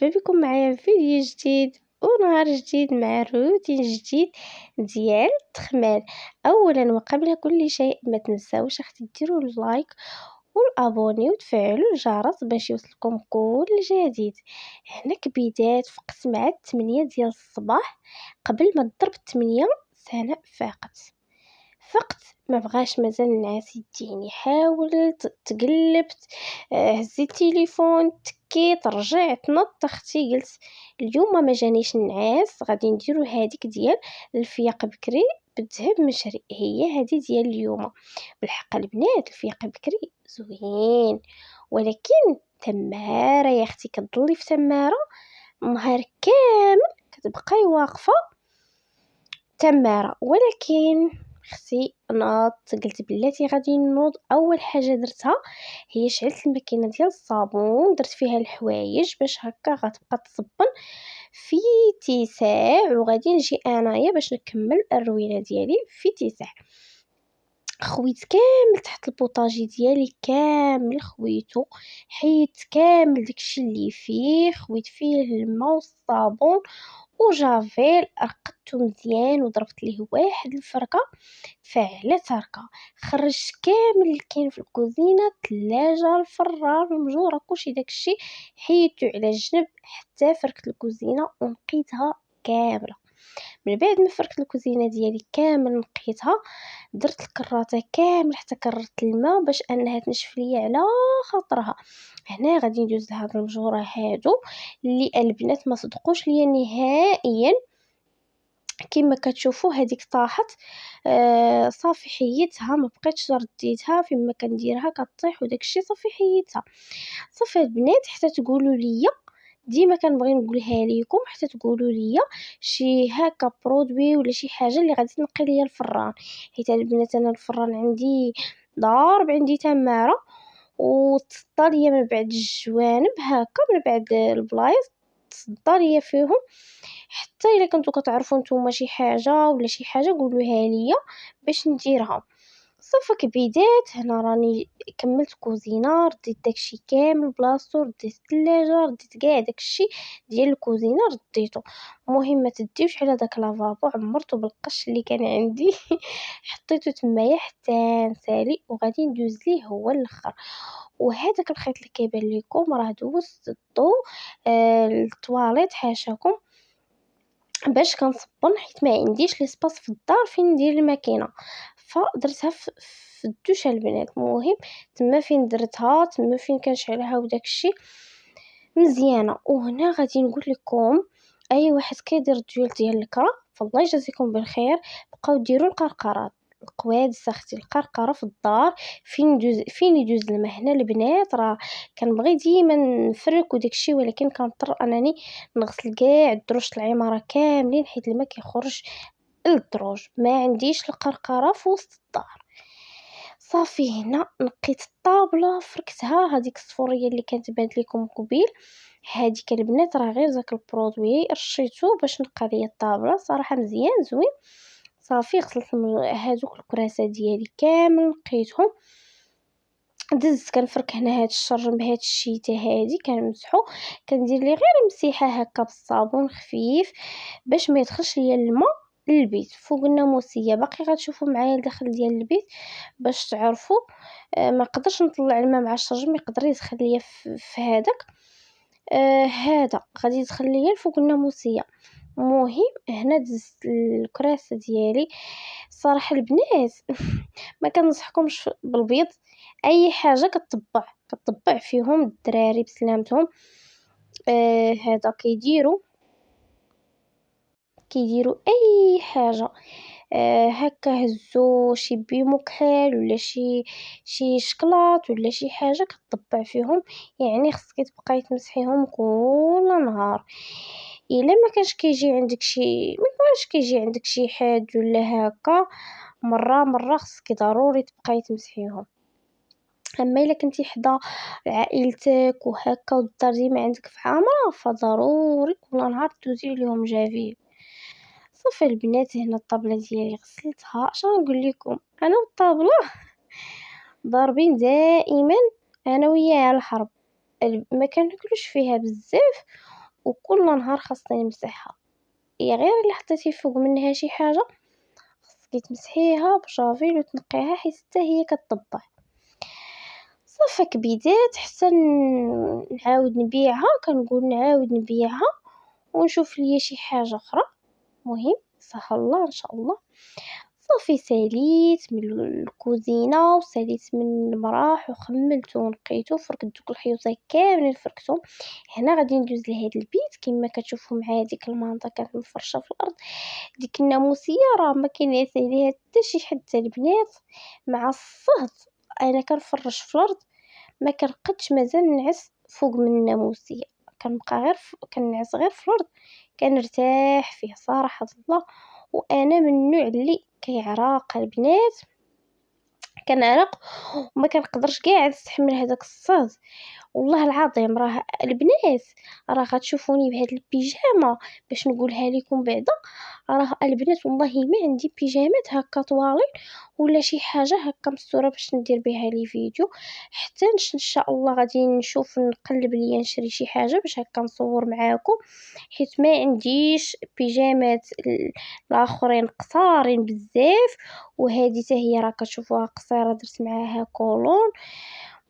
مرحبا بكم معايا في فيديو جديد ونهار جديد مع روتين جديد ديال التخمام. اولا وقبل كل شيء ما تنساوش اختي ديروا اللايك والابوني وتفعلوا الجرس باش يوصلكم كل جديد. هنا كبدات فقت مع 8 ديال الصباح، قبل ما تضرب 8 سنة فقت ما بغاش مازال النعاس يديني، حاولت تقلبت، هزيت التليفون، تكيت، رجعت نط اختي قلت اليوم ما جانيش النعاس، غادي نديرو هذيك ديال الفياق بكري بالذهب مشري، هي هذه ديال اليوم. بالحق البنات الفياق بكري زوين، ولكن تماره يا اختي كتضلي في تماره نهار كامل كتبقاي واقفه تماره. ولكن اختي ناضت قلت بلاتي غادي نوض. اول حاجه درتها هي شعلت الماكينه ديال الصابون، درت فيها الحوايج باش هكا غتبقى تصبن في اتساع، وغادي نجي انايا باش نكمل الروينه ديالي في اتساع. خويت كامل تحت البوطاجي ديالي، كامل خويتو، حيت كامل داكشي اللي فيه، خويت فيه الماء والصابون وجافيل، رقدته مزيان وضربت ليه واحد الفركه فعلت هكا. خرجت كامل اللي كاين في الكوزينه، الثلاجه، الفران، المجوره، كلشي داكشي حيدته على جنب حتى فركت الكوزينه ونقيتها كامله. من بعد ما فركت الكوزينه ديالي كامل نقيتها، درت الكراته كامل حتى كررت الماء باش انها تنشف ليا على خاطرها. هنا غادي ندوز لهاد المجوره هادو اللي البنات ما صدقوش ليا نهائيا. كما كتشوفوا هذيك طاحت، صافي حيدتها، ما بقيتش رديتها فيما كنديرها كطيح وداكشي صافي حيدتها. صافي البنات حتى تقولوا لي، ديما كنبغي نقولها لكم حتى تقولوا لي شي هكا برودوي ولا شي حاجه اللي غادي تنقي ليا الفران، حيت البنات انا الفران عندي ضارب، عندي تماره وتصدى ليا من بعد الجوانب هكا، من بعد البلايص تصدى ليا فيهم. حتى الا كنتو كتعرفوا نتوما شي حاجه ولا شي حاجه قولوها ليا باش نديرها. صافي كبدات هنا راني كملت كوزينه، رديت داكشي كامل بلاصتو، رديت الثلاجه، رديت كاع داكشي ديال الكوزينه رديته. المهم ما تديوش على داك لافابو، عمرته بالقش اللي كان عندي حطيته تمايا حتى نسالي وغادي ندوز ليه هو الاخر. وهذاك الخيط اللي كيبان لكم راه دوزت الضو الطواليت حاشاكم باش كنصبن، حيت ما عنديش ليسباس في الدار فين ندير الماكينه، فدرتها في الدوش البنات. المهم تما فين درتها تما فين كنشعلها وداكشي مزيانه. وهنا غادي نقول لكم اي واحد كيدير الديول ديال الكرا فالله يجازيكم بالخير، بقاو ديروا القرقرات القوادس اختي، القرقره في الدار فين يدوز الماء. هنا البنات راه كنبغي ديما نفرك وداكشي، ولكن كنضطر انني نغسل كاع الدروج العماره كاملين حيت الماء كيخرج للدروج، ما عنديش القرقره في وسط الدار. صافي هنا نقيت الطابله فركتها، هذيك الصفوريه اللي كانت بانت لكم قبيل هذيك البنات راه غير داك البرودوي رشيتو باش نقى ليا الطابله، صراحه مزيان زوين. صافي غسلت هذوك الكراسه ديالي كامل نقيتهم، دزت كنفرك هنا هاد الشرم بهاد الشيته هادي كنمسحو، كندير ليه غير مسيحه هكا بالصابون خفيف باش ما يدخلش ليا الماء للبيت. فوق الناموسيه باقي غتشوفوا معايا الداخل ديال البيت باش تعرفوا. ما قدرش نطلع الماء مع الشرجم، يقدر يدخل ليا في هذاك، هذا غادي يدخل ليا فوق الناموسيه. المهم هنا دزت الكراسه ديالي. صراحه البنات ما كنصحكمش بالبيض، اي حاجه كتطبع فيهم الدراري بسلامتهم. هذا كيديروا اي حاجه، هكا هزو شي بيمو كحل ولا شي شكلاط ولا شي حاجه كتطبع فيهم، يعني خصك تبقاي تمسحيهم كل نهار. الا ما كانش كيجي عندك شي حاد ولا هكا، مره خصك ضروري تبقاي تمسحيهم. اما الا كنتي حدا عائلتك وهكا والدار ديما عندك في عامره فضروري كل نهار دوزي ليهم جافيل. صافي البنات هنا الطابله ديالي غسلتها، اش غنقول لكم انا والطابله ضاربين دائما انا وياها الحرب، ما كناكلوش فيها بزاف وكل نهار خاصني نمسحها. هي غير الا حطيتي فوق منها شي حاجه خاصك تمسحيها بجافيل وتنقيها حيت حتى هي كتطبع. صافي كبيدات حتى نعاود نبيعها، كنقول نعاود نبيعها ونشوف ليا شي حاجه اخرى. مهم سهل الله ان شاء الله. صافي ساليت من الكوزينه وساليت من المراح وخملت ونقيتو، فركت دوك الحيوطه كاملين فركتهم. هنا غادي ندوز لهاد البيت كما كتشوفوا معايا. ديك المنطقه كانت مفرشه في الارض، ديك الناموسيه راه ما كينعس عليها حتى شي حد حتى البنات. مع الصهد انا كنفرش في الارض ما كنقدش مازال نعس فوق من الناموسيه، كنبقى غير كنعس غير في الارض، كنرتاح فيه صراحه الله. وانا من النوع اللي كيعرق البنات، كنعرق وما كنقدرش كاع نستحمل هذاك الصهد. والله العظيم راه البنات راه غتشوفوني بهاد البيجامه باش نقولها لكم بعدا. راه البنات والله ما عندي بيجامات هكا طوالين ولا شي حاجه هكا مستوره باش ندير بها لي فيديو. حتى ان شاء الله غادي نشوف نقلب ليا نشري شي حاجه باش هكا نصور معاكم، حيت ما عنديش بيجامات الاخرين قصارين بزاف، وهذه حتى هي راه كتشوفوها قصيره درت معاها كولون.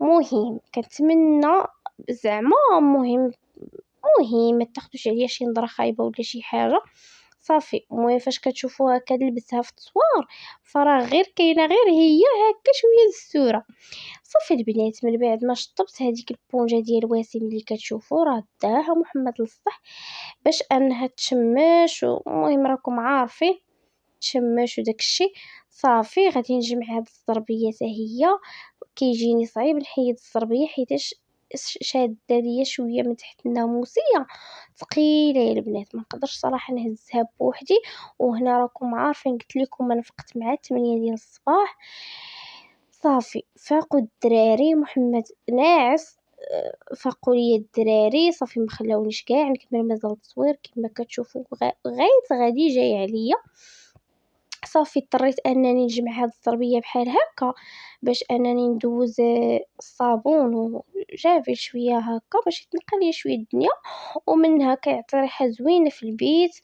مهم كنتمنى زعما مهم ما تاخذوش عليا شي نظره خايبه ولا شي حاجه. صافي المهم فاش كتشوفوها كنلبسها في التصوير فراه غير كاينه غير هي هكا شويه الصوره. صافي البنات من بعد ما شطبت هذيك البونجه ديال واسم اللي كتشوفوا راه داها محمد للصح باش انها تشمش. المهم راكم عارفين تشمش وداكشي. صافي غادي نجمع هاد الزربيه حتى هي كيجيني صعيب نحيد الزربيه حيتاش شاده ليا شويه من تحت الناموسيه ثقيله يا البنات، ما نقدرش صراحه نهزها بوحدي. وهنا راكم عارفين قلت لكم انا فقت مع 8 ديال الصباح. صافي فاقوا الدراري محمد ناعس، فاقوا لي الدراري صافي ما خلاونيش كاع نكمل مازال التصوير كما كتشوفوا غايت غادي جاي عليا. صافي اضطريت انني نجمع هاد الزربيه بحال هكا باش انني ندوز الصابون وجافي شويه هكا باش تنقى لي شويه الدنيا، ومنها كيعطي ريحه زوينه في البيت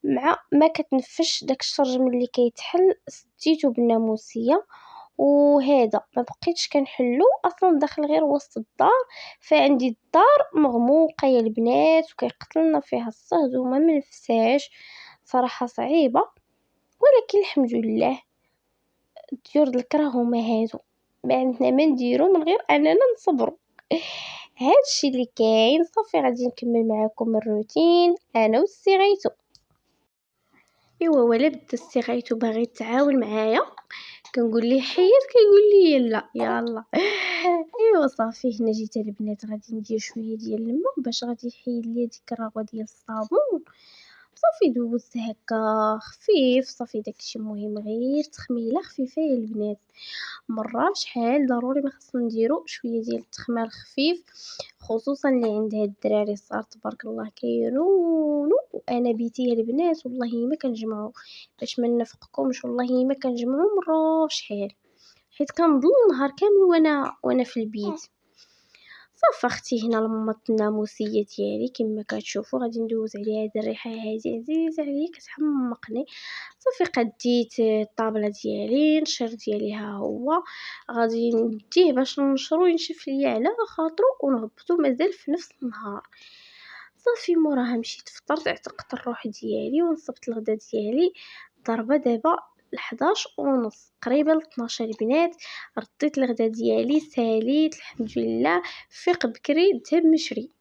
مع ما كتنفش داك الشرج ملي كيتحل. سديته بالناموسيه وهذا ما بقيتش كنحلو اصلا داخل غير وسط الدار. فعندي الدار مغموقه يا البنات وكيقتلنا فيها الصهد وما منفساش صراحه صعيبه، ولكن الحمد لله الطيور الكره هما هادو ما عندنا ما نديرو من غير اننا نصبروا. هادشي اللي كاين. صافي غادي نكمل معكم الروتين انا والسي غيتو. ايوا ولا بدا السي غيتو باغي يتعاون معايا كنقول ليه حيد كيقول لي يلا يلا. ايوا صافي هنا جيت البنات غادي ندير شويه ديال الماء باش غادي يحيد لي ديك الرغوه ديال الصابون. صافي دوزت هكا خفيف صافي داكشي مهم غير تخميله خفيفه يا البنات. مره شحال ضروري ما خصنا نديرو شويه ديال التخمار خفيف، خصوصا اللي عند هاد الدراري الصغار تبارك الله كيرونو. وانا بيتي يا البنات والله ما كنجمعو باش ما نفقكمش، والله ما كنجمعو مره شحال حيت كنضل النهار كامل وانا في البيت. صافي اختي هنا لمط الناموسيه ديالي كما كتشوفوا غادي ندوز عليها هاد الريحه هادي عزيزه عليا كتحمقني. صافي قديت الطابله ديالي نشر ديالي ها هو غادي نديه باش ننشرو ينشف ليا على خاطرو ونهبطو مازال في نفس النهار. صافي موراها مشيت فطرت عتقت الروح ديالي ونصبت الغدا ديالي ضربه دابا 11:30 قريبه ل 12 البنات. رديت الغدا ديالي ساليت الحمد لله فيق بكري ذهب مشري.